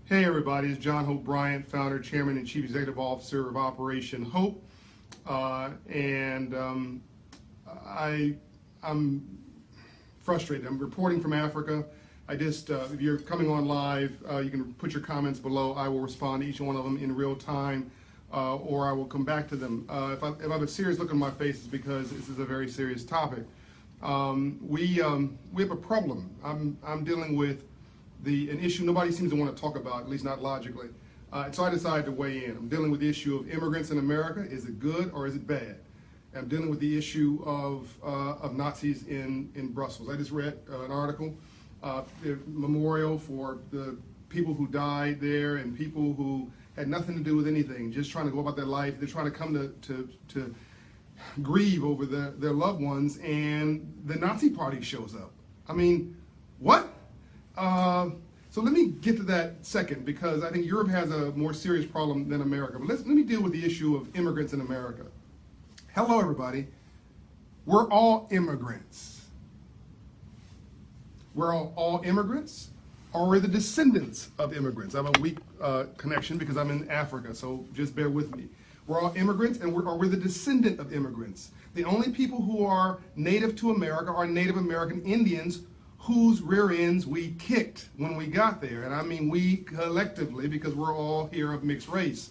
Hey everybody, it's John Hope Bryant, founder, chairman, and chief executive officer of Operation Hope. I'm frustrated. I'm reporting from Africa. If you're coming on live, you can put your comments below. I will respond to each one of them in real time, or I will come back to them. If I have a serious look on my face, it's because this is a very serious topic. We have a problem. I'm dealing with an issue nobody seems to want to talk about, at least not logically. So I decided to weigh in. I'm dealing with the issue of immigrants in America. Is it good or is it bad? I'm dealing with the issue of Nazis in Brussels. I just read an article, the memorial for the people who died there and people who had nothing to do with anything, just trying to go about their life. They're trying to come to grieve over their loved ones, and the Nazi party shows up. I mean, what? So let me get to that second, because I think Europe has a more serious problem than America. But let me deal with the issue of immigrants in America. Hello, everybody. We're all immigrants. We're all immigrants, or we're the descendants of immigrants. I have a weak connection because I'm in Africa, so just bear with me. We're all immigrants, and we're the descendant of immigrants. The only people who are native to America are Native American Indians, whose rear ends we kicked when we got there. And I mean we collectively, because we're all here of mixed race.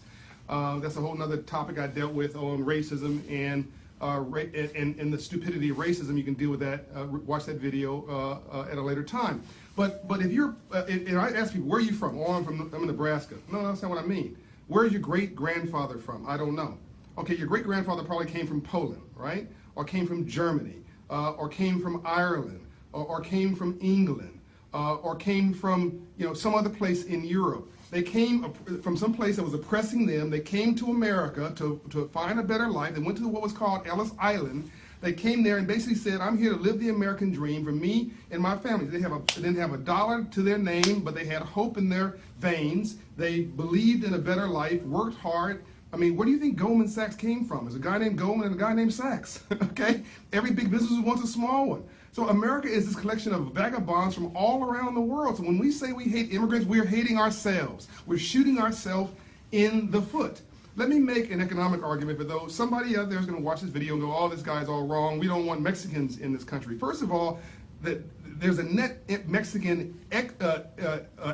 That's a whole other topic I dealt with on racism and the stupidity of racism. You can deal with that, watch that video at a later time. But if you're, and I ask people, where are you from? Oh, I'm in Nebraska. No, that's not what I mean. Where's your great-grandfather from? I don't know. Okay, your great-grandfather probably came from Poland, right? Or came from Germany, or came from Ireland, or came from England, or came from some other place in Europe. They came from some place that was oppressing them. They came to America to find a better life. They went to what was called Ellis Island. They came there and basically said, I'm here to live the American dream for me and my family. They didn't have a dollar to their name, but they had hope in their veins. They believed in a better life, worked hard. I mean, where do you think Goldman Sachs came from? There's a guy named Goldman and a guy named Sachs, okay? Every big business wants a small one. So America is this collection of vagabonds from all around the world. So when we say we hate immigrants, we're hating ourselves. We're shooting ourselves in the foot. Let me make an economic argument for those. Somebody out there is going to watch this video and go, oh, this guy's all wrong. We don't want Mexicans in this country. First of all, there's a net Mexican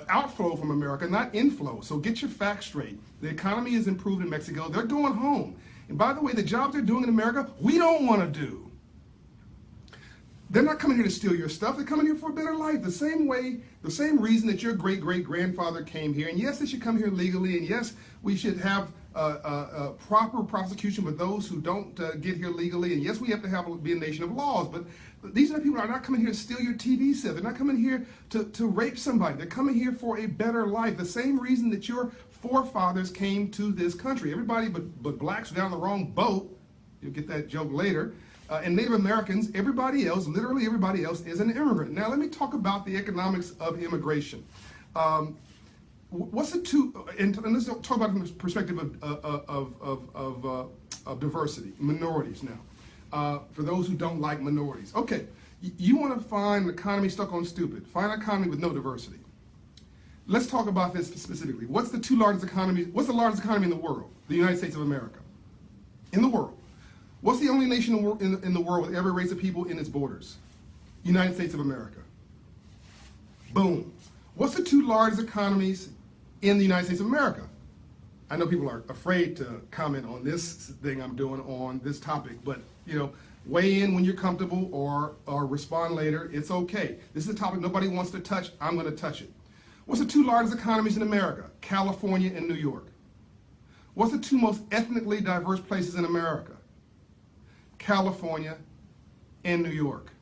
outflow from America, not inflow. So get your facts straight. The economy is improved in Mexico. They're going home. And by the way, the jobs they're doing in America, we don't want to do. They're not coming here to steal your stuff. They're coming here for a better life. The same reason that your great-great-grandfather came here. And yes, they should come here legally. And yes, we should have proper prosecution for those who don't get here legally. And yes, we have to be a nation of laws. But these are people who are not coming here to steal your TV set. They're not coming here to rape somebody. They're coming here for a better life. The same reason that your forefathers came to this country. Everybody but blacks are down the wrong boat. You'll get that joke later. And Native Americans, everybody else, literally everybody else, is an immigrant. Now let me talk about the economics of immigration. Let's talk about it from the perspective of diversity, minorities now. For those who don't like minorities. Okay, you want to find an economy stuck on stupid. Find an economy with no diversity. Let's talk about this specifically. What's the largest economy in the world? The United States of America. In the world. What's the only nation in the world with every race of people in its borders? United States of America. Boom. What's the two largest economies in the United States of America? I know people are afraid to comment on this thing I'm doing on this topic, but weigh in when you're comfortable or respond later. It's okay. This is a topic nobody wants to touch. I'm going to touch it. What's the two largest economies in America? California and New York. What's the two most ethnically diverse places in America? California and New York.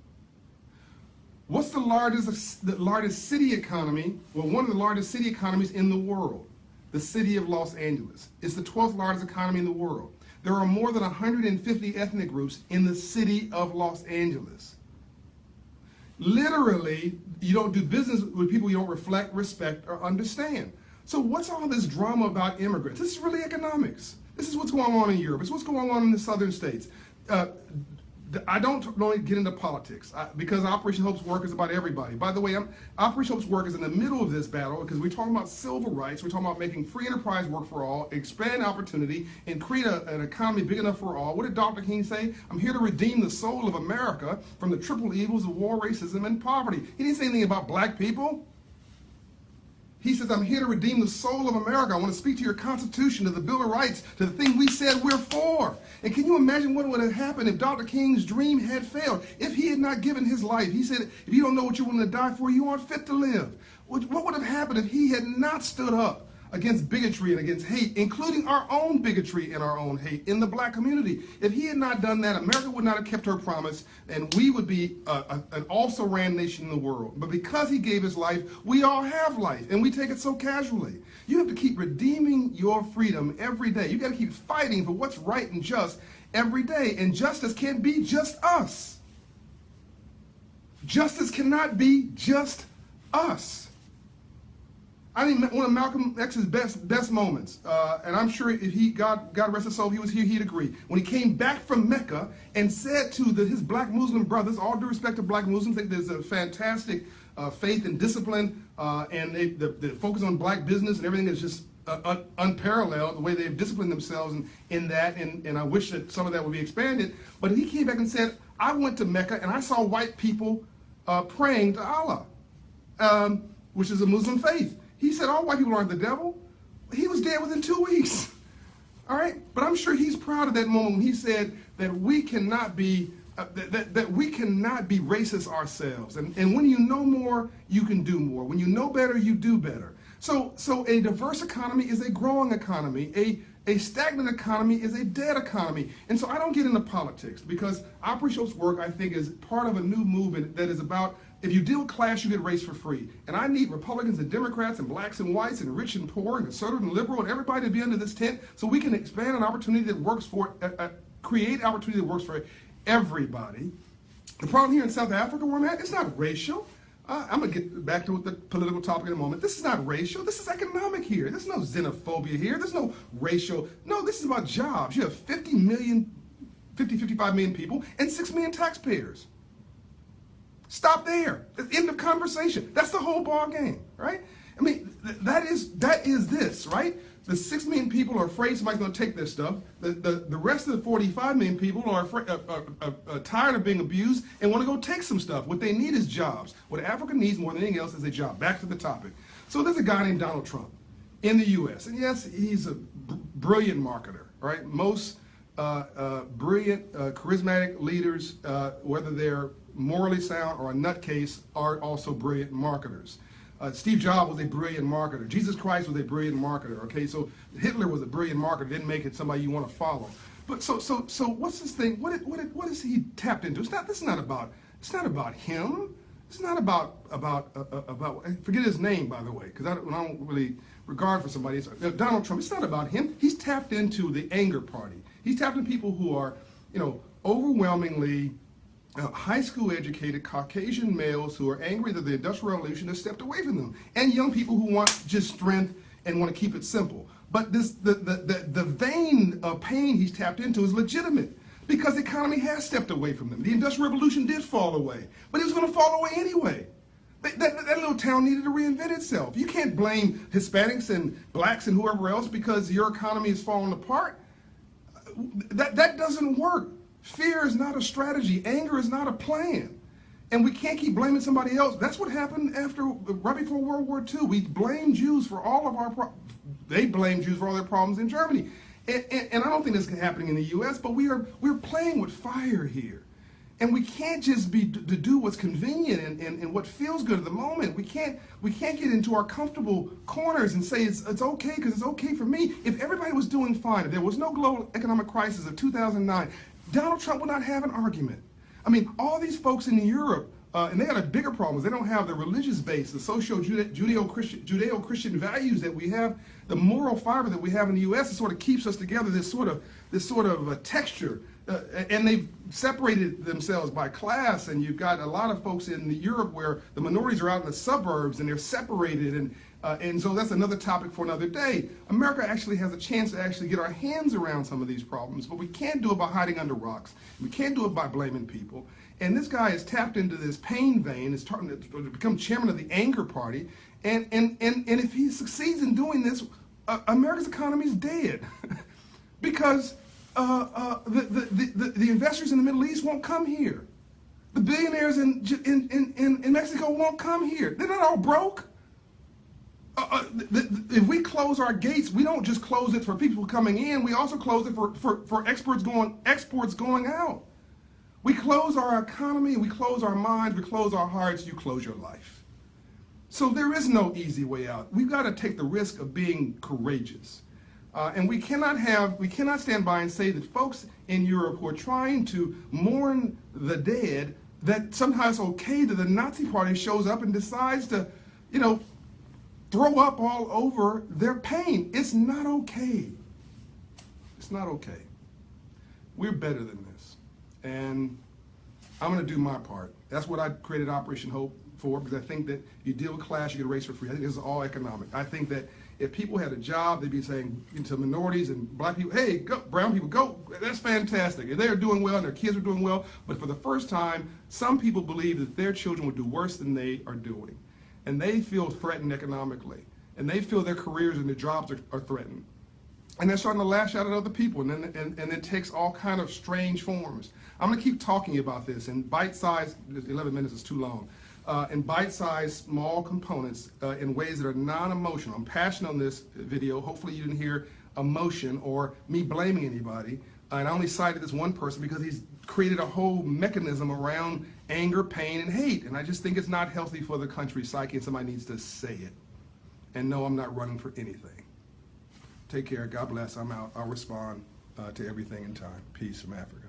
What's the largest city economy? Well, one of the largest city economies in the world, the city of Los Angeles. It's the 12th largest economy in the world. There are more than 150 ethnic groups in the city of Los Angeles. Literally, you don't do business with people you don't reflect, respect, or understand. So what's all this drama about immigrants? This is really economics. This is what's going on in Europe. It's what's going on in the southern states. I don't normally get into politics because Operation Hope's work is about everybody. By the way, Operation Hope's work is in the middle of this battle because we're talking about civil rights. We're talking about making free enterprise work for all, expand opportunity, and create an economy big enough for all. What did Dr. King say? I'm here to redeem the soul of America from the triple evils of war, racism, and poverty. He didn't say anything about black people. He says, I'm here to redeem the soul of America. I want to speak to your Constitution, to the Bill of Rights, to the thing we said we're for. And can you imagine what would have happened if Dr. King's dream had failed? If he had not given his life, he said, if you don't know what you're willing to die for, you aren't fit to live. What would have happened if he had not stood up against bigotry and against hate, including our own bigotry and our own hate in the black community? If he had not done that, America would not have kept her promise, and we would be an also-ran nation in the world. But because he gave his life, we all have life, and we take it so casually. You have to keep redeeming your freedom every day. You got to keep fighting for what's right and just every day, and justice can't be just us. Justice cannot be just us. I think one of Malcolm X's best moments, and I'm sure if he, God rest his soul, he was here, he'd agree. When he came back from Mecca and said to his black Muslim brothers, all due respect to black Muslims, I think there's a fantastic faith and discipline, and the focus on black business and everything is just unparalleled, the way they've disciplined themselves in that, and I wish that some of that would be expanded. But he came back and said, I went to Mecca and I saw white people praying to Allah, which is a Muslim faith. He said, all white people aren't the devil. He was dead within 2 weeks. All right? But I'm sure he's proud of that moment when he said that we cannot be that we cannot be racist ourselves. And when you know more, you can do more. When you know better, you do better. So a diverse economy is a growing economy. A stagnant economy is a dead economy. And so I don't get into politics because Operation Hope's work, I think, is part of a new movement that is about, if you deal with class, you get race for free. And I need Republicans and Democrats and blacks and whites and rich and poor and conservative and liberal and everybody to be under this tent so we can expand an opportunity that works for, create opportunity that works for everybody. The problem here in South Africa where I'm at, it's not racial. I'm going to get back to the political topic in a moment. This is not racial. This is economic here. There's no xenophobia here. There's no racial. No, this is about jobs. You have 55 million people and 6 million taxpayers. Stop there. End of conversation. That's the whole ball game, right? I mean, that is this, right? The 6 million people are afraid somebody's going to take their stuff. The rest of the 45 million people are tired of being abused and want to go take some stuff. What they need is jobs. What Africa needs more than anything else is a job. Back to the topic. So there's a guy named Donald Trump in the U.S. And yes, he's a brilliant marketer, right? Most brilliant, charismatic leaders, whether they're morally sound or a nutcase, are also brilliant marketers. Steve Jobs was a brilliant marketer. Jesus Christ was a brilliant marketer. Okay, so Hitler was a brilliant marketer. Didn't make it somebody you want to follow. But so what's this thing? What is he tapped into? It's not about him. It's not about forget his name, by the way, because I don't really regard for somebody. It's Donald Trump. It's not about him. He's tapped into the anger party. He's tapped into people who are, overwhelmingly high school educated Caucasian males who are angry that the Industrial Revolution has stepped away from them, and young people who want just strength and want to keep it simple. But the vein of pain he's tapped into is legitimate because the economy has stepped away from them. The Industrial Revolution did fall away, but it was going to fall away anyway. That little town needed to reinvent itself. You can't blame Hispanics and blacks and whoever else because your economy is falling apart. That doesn't work. Fear is not a strategy. Anger is not a plan. And we can't keep blaming somebody else. That's what happened right before World War II. We blamed Jews for all of our problems. They blamed Jews for all their problems in Germany. And I don't think this is happening in the U.S., but we're playing with fire here. And we can't just to do what's convenient and what feels good at the moment. We can't get into our comfortable corners and say it's okay because it's okay for me. If everybody was doing fine, if there was no global economic crisis of 2009, Donald Trump would not have an argument. I mean, all these folks in Europe, and they got a bigger problem. They don't have the religious base, the Judeo-Christian values that we have, the moral fiber that we have in the U.S. that sort of keeps us together. This sort of texture, and they've separated themselves by class. And you've got a lot of folks in Europe where the minorities are out in the suburbs and they're separated. And And so that's another topic for another day. America actually has a chance to actually get our hands around some of these problems, but we can't do it by hiding under rocks. We can't do it by blaming people. And this guy is tapped into this pain vein, is starting to become chairman of the anger party. And if he succeeds in doing this, America's economy is dead. Because the investors in the Middle East won't come here. The billionaires in Mexico won't come here. They're not all broke. If we close our gates, we don't just close it for people coming in, we also close it for exports going out. We close our economy, we close our minds, we close our hearts, you close your life. So there is no easy way out. We've got to take the risk of being courageous. And we cannot stand by and say that folks in Europe who are trying to mourn the dead, that somehow it's okay that the Nazi party shows up and decides to, throw up all over their pain. It's not okay. It's not okay. We're better than this. And I'm going to do my part. That's what I created Operation Hope for, because I think that you deal with class, you get erased for free. I think this is all economic. I think that if people had a job, they'd be saying to minorities and black people, hey, go, brown people, go. That's fantastic. If they're doing well and their kids are doing well, but for the first time, some people believe that their children will do worse than they are doing. And they feel threatened economically. And they feel their careers and their jobs are threatened. And they're starting to lash out at other people. And it takes all kind of strange forms. I'm going to keep talking about this in bite-sized, 11 minutes is too long, in bite-sized small components in ways that are non-emotional. I'm passionate on this video. Hopefully you didn't hear emotion or me blaming anybody. And I only cited this one person because he's created a whole mechanism around anger, pain, and hate. And I just think it's not healthy for the country's psyche, and somebody needs to say it. And no, I'm not running for anything. Take care. God bless. I'm out. I'll respond to everything in time. Peace from Africa.